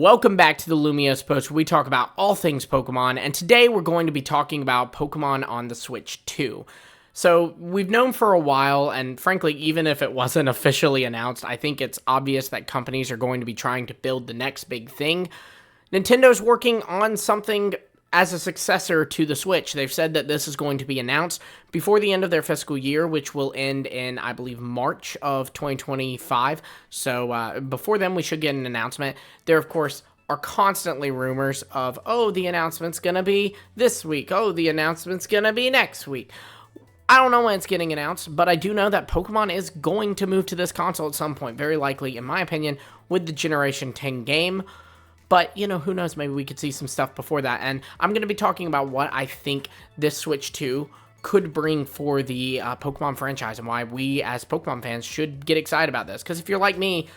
Welcome back to the Lumiose Post, where we talk about all things Pokemon, and today we're going to be talking about Pokemon on the Switch 2. So, we've known for a while, and frankly, even if it wasn't officially announced, I think it's obvious that companies are going to be trying to build the next big thing. Nintendo's working on something as a successor to the Switch. They've said that this is going to be announced before the end of their fiscal year, which will end in, I believe, March of 2025. So before then, we should get an announcement. There, of course, are constantly rumors of, oh, the announcement's going to be this week. Oh, the announcement's going to be next week. I don't know when it's getting announced, but I do know that Pokemon is going to move to this console at some point, very likely, in my opinion, with the Generation 10 game. But, you know, who knows, maybe we could see some stuff before that. And I'm going to be talking about what I think this Switch 2 could bring for the Pokemon franchise and why we as Pokemon fans should get excited about this. Because if you're like me,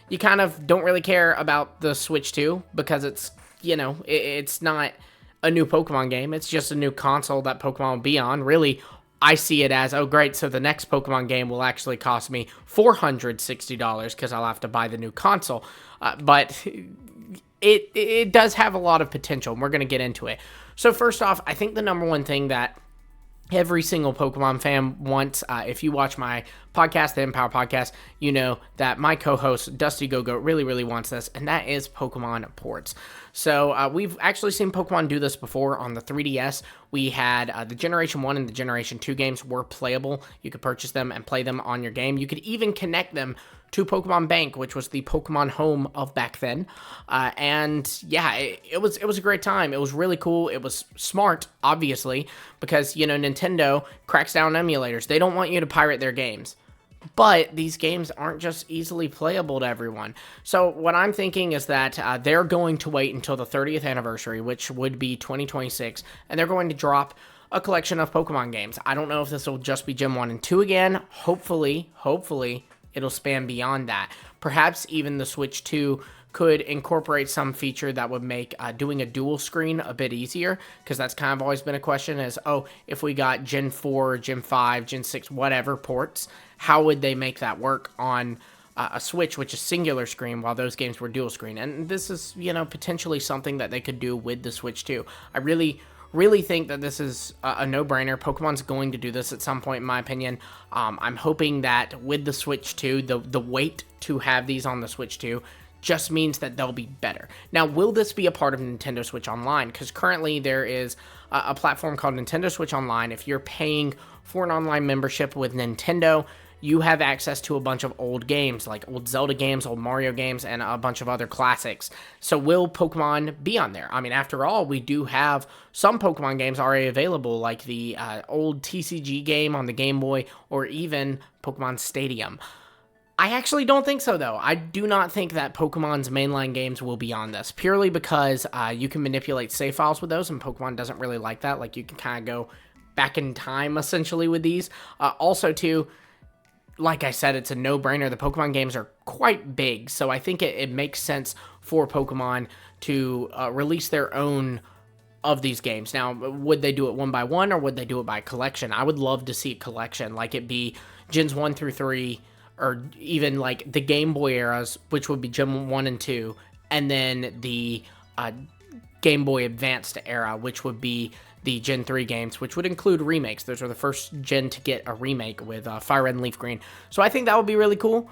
you kind of don't really care about the Switch 2 because it's, you know, it's not a new Pokemon game. It's just a new console that Pokemon will be on. Really, I see it as, oh, great, so the next Pokemon game will actually cost me $460 because I'll have to buy the new console. But it does have a lot of potential, and we're going to get into it. So first off, I think the number one thing that every single Pokemon fan wants, if you watch my podcast, the Empower Podcast, you know that my co-host, Dusty Go-Go, really wants this, and that is Pokemon ports. So we've actually seen Pokemon do this before on the 3DS. We had the Generation 1 and the Generation 2 games were playable. You could purchase them and play them on your game. You could even connect them to Pokemon Bank, which was the Pokemon home of back then. And yeah, it was a great time. It was really cool. It was smart, obviously, because, you know, Nintendo cracks down on emulators. They don't want you to pirate their games. But these games aren't just easily playable to everyone. So what I'm thinking is that they're going to wait until the 30th anniversary, which would be 2026, and they're going to drop a collection of Pokemon games. I don't know if this will just be Gen 1 and 2 again. Hopefully, it'll span beyond that. Perhaps even the Switch 2 could incorporate some feature that would make doing a dual screen a bit easier, because that's kind of always been a question is, oh, if we got Gen 4, Gen 5, Gen 6, whatever ports, how would they make that work on a Switch, which is singular screen, while those games were dual screen? And this is, you know, potentially something that they could do with the Switch 2. I really think that this is a no-brainer. Pokemon's going to do this at some point, in my opinion. I'm hoping that with the Switch 2, the wait to have these on the Switch 2 just means that they'll be better. Now, will this be a part of Nintendo Switch Online? Because currently there is a platform called Nintendo Switch Online. If you're paying for an online membership with Nintendo, you have access to a bunch of old games, like old Zelda games, old Mario games, and a bunch of other classics. So will Pokemon be on there? I mean, after all, we do have some Pokemon games already available, like the old TCG game on the Game Boy, or even Pokemon Stadium. I actually don't think so, though. I do not think that Pokemon's mainline games will be on this, purely because you can manipulate save files with those, and Pokemon doesn't really like that. Like, you can kind of go back in time, essentially, with these. Also, too, like I said, it's a no-brainer. The Pokemon games are quite big, so I think it makes sense for Pokemon to release their own of these games. Now, would they do it one by one, or would they do it by collection? I would love to see a collection, like it be Gens 1 through 3, or even like the Game Boy eras, which would be Gen 1 and 2, and then the Game Boy Advanced era, which would be the Gen 3 games, which would include remakes. Those are the first gen to get a remake with Fire Red and Leaf Green. So I think that would be really cool.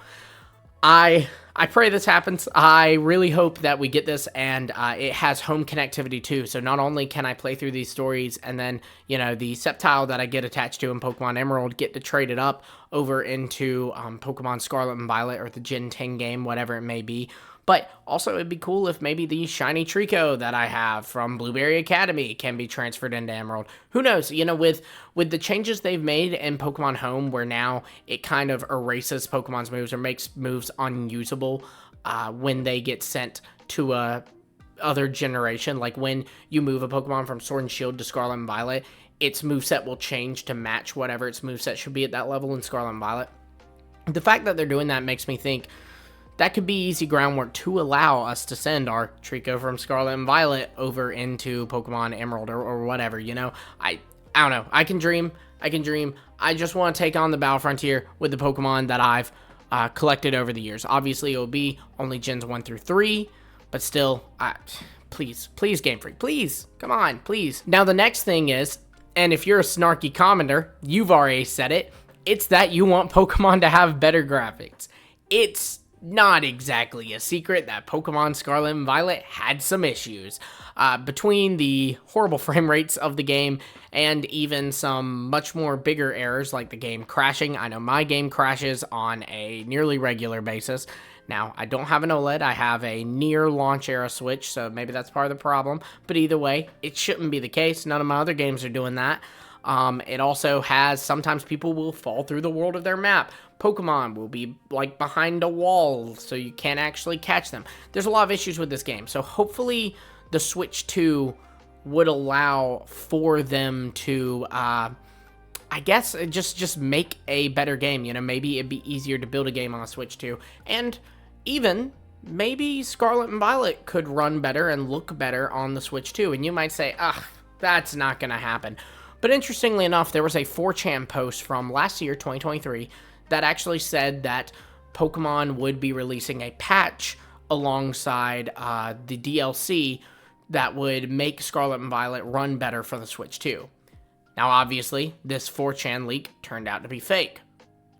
I pray this happens. I really hope that we get this, and it has home connectivity too. So not only can I play through these stories, and then, you know, the Sceptile that I get attached to in Pokemon Emerald, get to trade it up over into Pokemon Scarlet and Violet, or the Gen 10 game, whatever it may be. But also, it'd be cool if maybe the shiny Trico that I have from Blueberry Academy can be transferred into Emerald. Who knows? You know, with the changes they've made in Pokemon Home, where now it kind of erases Pokemon's moves or makes moves unusable when they get sent to a other generation. Like when you move a Pokemon from Sword and Shield to Scarlet and Violet, its moveset will change to match whatever its moveset should be at that level in Scarlet and Violet. The fact that they're doing that makes me think that could be easy groundwork to allow us to send our Trico from Scarlet and Violet over into Pokemon Emerald or whatever, you know? I don't know. I can dream. I just want to take on the Battle Frontier with the Pokemon that I've collected over the years. Obviously, it will be only Gens 1 through 3, But still, please, Game Freak, please, come on, please. Now, the next thing is, and if you're a snarky commenter, you've already said it, it's that you want Pokemon to have better graphics. It's not exactly a secret that Pokemon Scarlet and Violet had some issues. Between the horrible frame rates of the game and even some much more bigger errors like the game crashing. I know my game crashes on a nearly regular basis. Now, I don't have an OLED, I have a near launch era Switch, so maybe that's part of the problem. But either way, it shouldn't be the case. None of my other games are doing that. It also has, sometimes people will fall through the world of their map. Pokemon will be like behind a wall, so you can't actually catch them. There's a lot of issues with this game, so hopefully the Switch 2 would allow for them to, I guess, just make a better game. You know, maybe it'd be easier to build a game on a Switch 2. And even, maybe Scarlet and Violet could run better and look better on the Switch 2. And you might say, that's not going to happen. But interestingly enough, there was a 4chan post from last year, 2023, that actually said that Pokemon would be releasing a patch alongside the DLC that would make Scarlet and Violet run better for the Switch 2. Now, obviously, this 4chan leak turned out to be fake.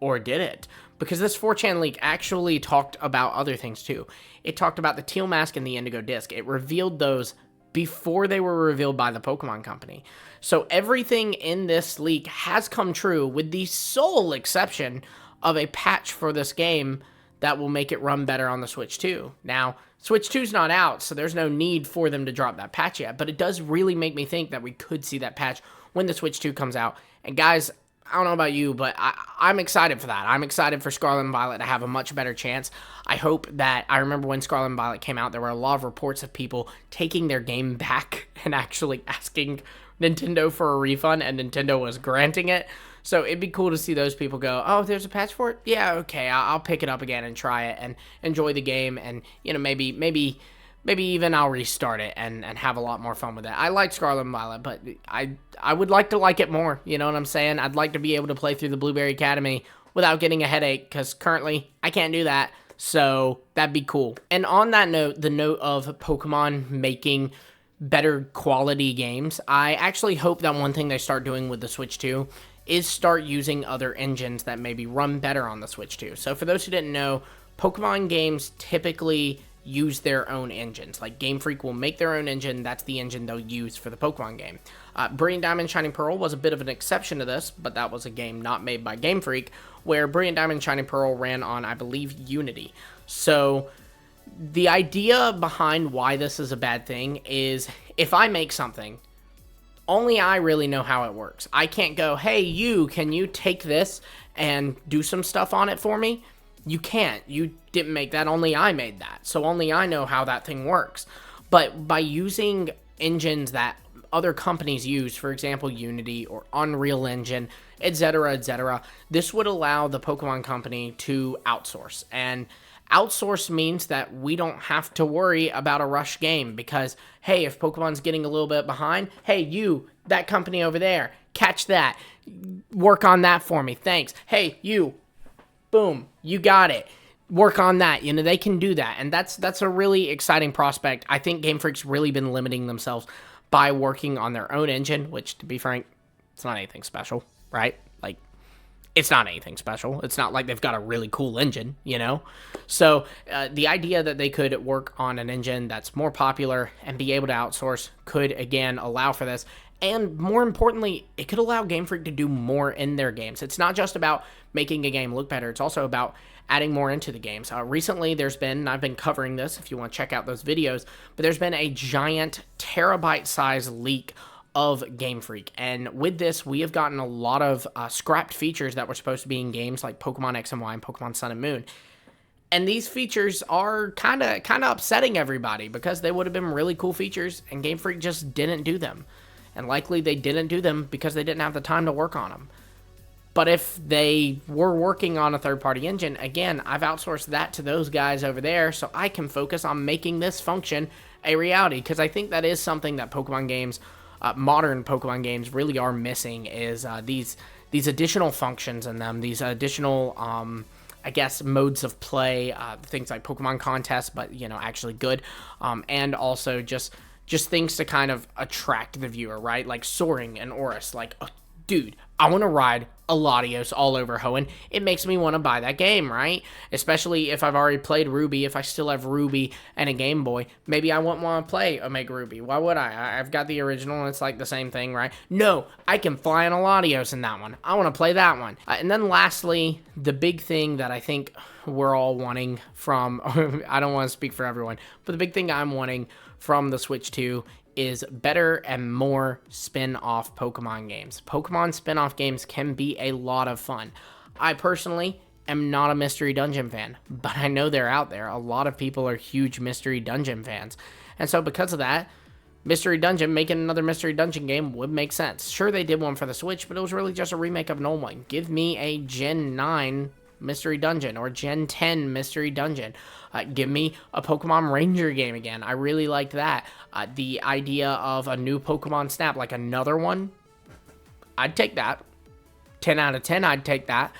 Or did it? Because this 4chan leak actually talked about other things too. It talked about the Teal Mask and the Indigo Disc. It revealed those before they were revealed by the Pokemon Company. So everything in this leak has come true, with the sole exception of a patch for this game that will make it run better on the Switch 2. Now, Switch 2's not out, so there's no need for them to drop that patch yet, but it does really make me think that we could see that patch when the Switch 2 comes out. And guys, I don't know about you, but I'm excited for that. I'm excited for Scarlet and Violet to have a much better chance. I hope that, I remember when Scarlet and Violet came out, there were a lot of reports of people taking their game back and actually asking Nintendo for a refund, and Nintendo was granting it. So it'd be cool to see those people go, oh, there's a patch for it? Yeah, okay, I'll pick it up again and try it and enjoy the game, and, you know, maybe even I'll restart it and have a lot more fun with it. I like Scarlet and Violet, but I would like to like it more, you know what I'm saying? I'd like to be able to play through the Blueberry Academy without getting a headache, because currently I can't do that, so that'd be cool. And on that note, the note of Pokemon making better quality games, I actually hope that one thing they start doing with the Switch 2 is start using other engines that maybe run better on the Switch 2. So for those who didn't know, Pokemon games typically use their own engines. Like GameFreak will make their own engine, that's the engine they'll use for the Pokemon game. Brilliant Diamond Shining Pearl was a bit of an exception to this, but that was a game not made by GameFreak, where Brilliant Diamond Shining Pearl ran on, I believe, Unity. So the idea behind why this is a bad thing is, if I make something, only I really know how it works. I can't go, hey, can you take this and do some stuff on it for me? You can't. You didn't make that. Only I made that. So only I know how that thing works. But by using engines that other companies use, for example, Unity or Unreal Engine, etc., this would allow the Pokemon Company to outsource. And outsource means that we don't have to worry about a rush game, because, hey, if Pokemon's getting a little bit behind, hey, that company over there, catch that. Work on that for me. Thanks. Hey, boom, you got it. Work on that. You know, they can do that. And that's a really exciting prospect. I think Game Freak's really been limiting themselves by working on their own engine, which, to be frank, it's not anything special, right? Like, it's not anything special. It's not like they've got a really cool engine, you know? So the idea that they could work on an engine that's more popular and be able to outsource could, again, allow for this. And more importantly, it could allow Game Freak to do more in their games. It's not just about making a game look better. It's also about adding more into the games. Recently, there's been, and I've been covering this if you want to check out those videos, but there's been a giant terabyte-size leak of Game Freak. And with this, we have gotten a lot of scrapped features that were supposed to be in games like Pokemon X and Y and Pokemon Sun and Moon. And these features are kind of upsetting everybody, because they would have been really cool features, and Game Freak just didn't do them. And likely they didn't do them because they didn't have the time to work on them. But if they were working on a third-party engine, again, I've outsourced that to those guys over there, so I can focus on making this function a reality, because I think that is something that Pokemon games, modern Pokemon games, really are missing, is these additional functions in them, these additional I guess, modes of play, things like Pokemon contests, but, actually good. And also just things to kind of attract the viewer, right? Like Soaring and Oris. Like, dude, I want to ride a Latios all over Hoenn. It makes me want to buy that game, right? Especially if I've already played Ruby. If I still have Ruby and a Game Boy, maybe I wouldn't want to play Omega Ruby. Why would I? I've got the original, and it's like the same thing, right? No, I can fly on a Latios in that one. I want to play that one. And then lastly, the big thing that I think we're all wanting from, I don't want to speak for everyone, but the big thing I'm wanting from the Switch 2 is better and more spin-off Pokemon games. Pokemon spin-off games can be a lot of fun. I personally am not a Mystery Dungeon fan, but I know they're out there. A lot of people are huge Mystery Dungeon fans. And so because of that, Mystery Dungeon, making another Mystery Dungeon game would make sense. Sure, they did one for the Switch, but it was really just a remake of an old one. Give me a Gen 9 Mystery Dungeon or Gen 10 Mystery Dungeon. Give me a Pokemon Ranger game again. I really liked that. The idea of a new Pokemon Snap, like another one, I'd take that. 10 out of 10, I'd take that.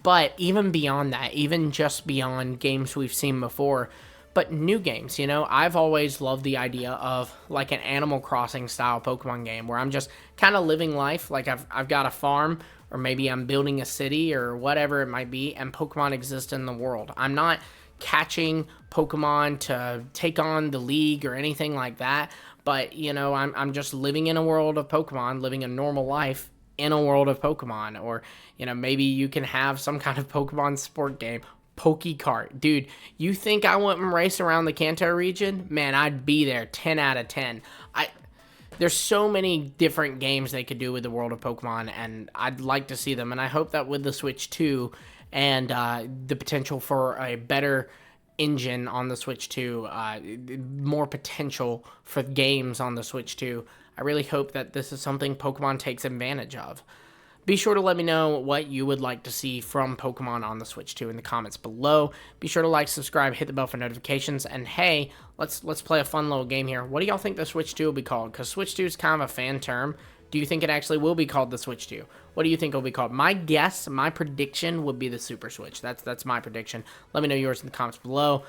But even beyond that, even just beyond games we've seen before, but new games, I've always loved the idea of like an Animal Crossing style Pokemon game where I'm just kind of living life. Like I've got a farm, or maybe I'm building a city or whatever it might be, and Pokemon exist in the world. I'm not catching Pokemon to take on the league or anything like that, but I'm just living in a world of Pokemon, living a normal life in a world of Pokemon. Or maybe you can have some kind of Pokemon sport game. Pokekart. Dude, you think I wouldn't race around the Kanto region? Man, I'd be there 10 out of 10. There's so many different games they could do with the world of Pokemon, and I'd like to see them. And I hope that with the Switch 2 and the potential for a better engine on the Switch 2, more potential for games on the Switch 2, I really hope that this is something Pokemon takes advantage of. Be sure to let me know what you would like to see from Pokemon on the Switch 2 in the comments below. Be sure to like, subscribe, hit the bell for notifications, and hey, let's play a fun little game here. What do y'all think the Switch 2 will be called? Because Switch 2 is kind of a fan term. Do you think it actually will be called the Switch 2? What do you think it will be called? My guess, my prediction would be the Super Switch. That's my prediction. Let me know yours in the comments below.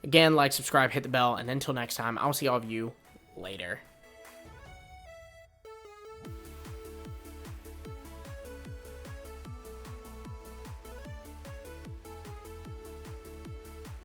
Again, like, subscribe, hit the bell, and until next time, I'll see all of you later.